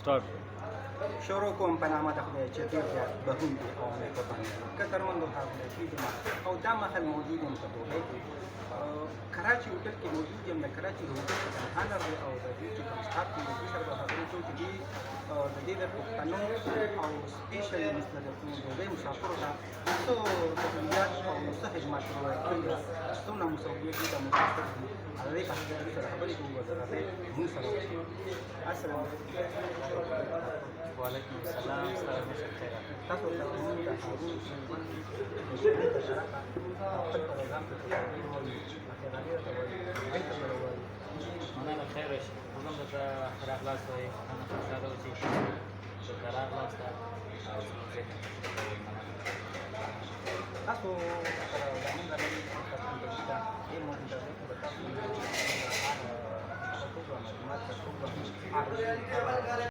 स्टार्ट. شروع کوم په نامه د خدای چې ډېر زیات بښونکی او مهربان دی. قدرمنو هغه پیژنم او دا مهال موجود یم په دوبۍ کې کراچي هوټل کې موجود یم. د کراچي هوټل په کنټینر دی او د دې چې کوم سټاف دی د دې سره به خبرې کوو چې دې د دې د پښتنو او سپیشل مثل د دوبۍ مسافرو ته څو تجربیات او څه خدمات وکړي څومره مسؤلیت دي د مسافر دي هغې په دې سره خبرې کوو او د هغې موږ سره وکړو. السلام وعلیکم السلام. سلام خیر. تاسو ته موږ د هارون سلطان خپل پروګرام ته تشکر وایو. مننه خیر راشي. موږ هم درته راغلاست وایو. مننه خوشحاله اوسئ. درته راغلاست او زموږ ځای ته تاسو سره زموږ د نوي پروګرام ته دې موجوده دی چې تاسو معلومات ته